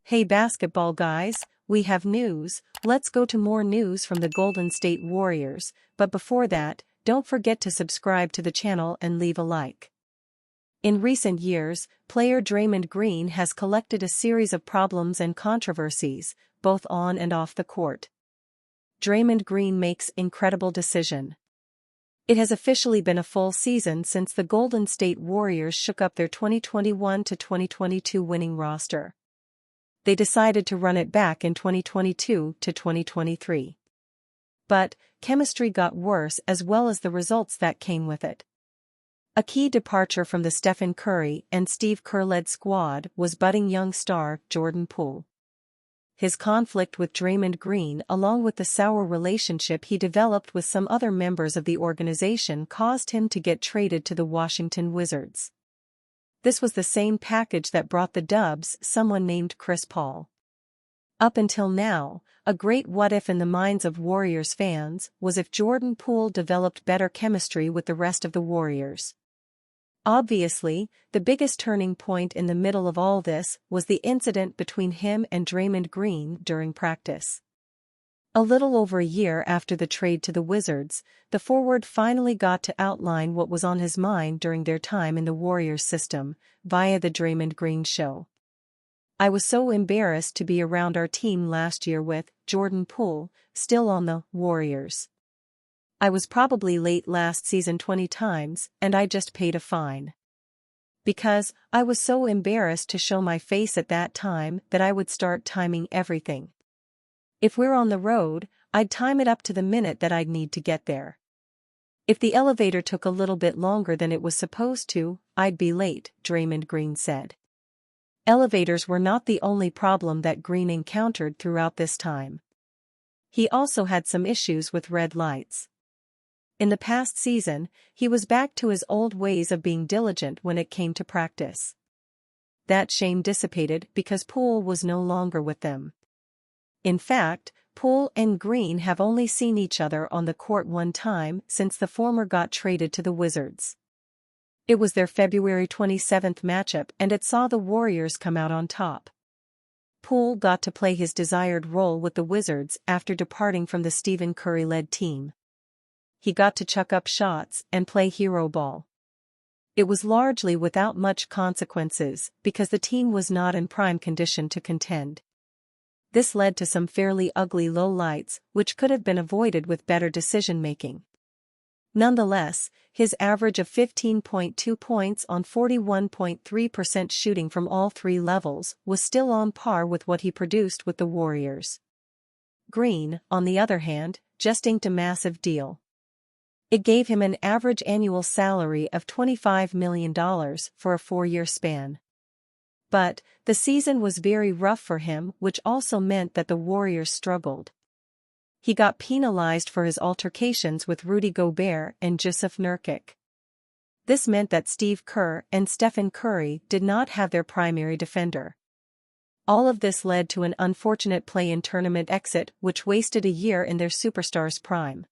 Hey basketball guys, we have news. Let's go to more news from the Golden State Warriors, but before that, don't forget to subscribe to the channel and leave a like. In recent years, player Draymond Green has collected a series of problems and controversies, both on and off the court. Draymond Green makes incredible decision. It has officially been a full season since the Golden State Warriors shook up their 2021-2022 winning roster. They decided to run it back in 2022 to 2023. But, chemistry got worse as well as the results that came with it. A key departure from the Stephen Curry and Steve Kerr-led squad was budding young star Jordan Poole. His conflict with Draymond Green along with the sour relationship he developed with some other members of the organization caused him to get traded to the Washington Wizards. This was the same package that brought the Dubs someone named Chris Paul. Up until now, a great what-if in the minds of Warriors fans was if Jordan Poole developed better chemistry with the rest of the Warriors. Obviously, the biggest turning point in the middle of all this was the incident between him and Draymond Green during practice. A little over a year after the trade to the Wizards, the forward finally got to outline what was on his mind during their time in the Warriors system, via the Draymond Green Show. "I was so embarrassed to be around our team last year with Jordan Poole, still on the Warriors. I was probably late last season 20 times and I just paid a fine. Because I was so embarrassed to show my face at that time that I would start timing everything. If we're on the road, I'd time it up to the minute that I'd need to get there. If the elevator took a little bit longer than it was supposed to, I'd be late," Draymond Green said. Elevators were not the only problem that Green encountered throughout this time. He also had some issues with red lights. In the past season, he was back to his old ways of being diligent when it came to practice. That shame dissipated because Poole was no longer with them. In fact, Poole and Green have only seen each other on the court one time since the former got traded to the Wizards. It was their February 27 matchup and it saw the Warriors come out on top. Poole got to play his desired role with the Wizards after departing from the Stephen Curry-led team. He got to chuck up shots and play hero ball. It was largely without much consequences because the team was not in prime condition to contend. This led to some fairly ugly lowlights which could have been avoided with better decision-making. Nonetheless, his average of 15.2 points on 41.3% shooting from all three levels was still on par with what he produced with the Warriors. Green, on the other hand, just inked a massive deal. It gave him an average annual salary of $25 million for a 4-year span. But, the season was very rough for him, which also meant that the Warriors struggled. He got penalized for his altercations with Rudy Gobert and Jusuf Nurkic. This meant that Steve Kerr and Stephen Curry did not have their primary defender. All of this led to an unfortunate play-in tournament exit which wasted a year in their superstars' prime.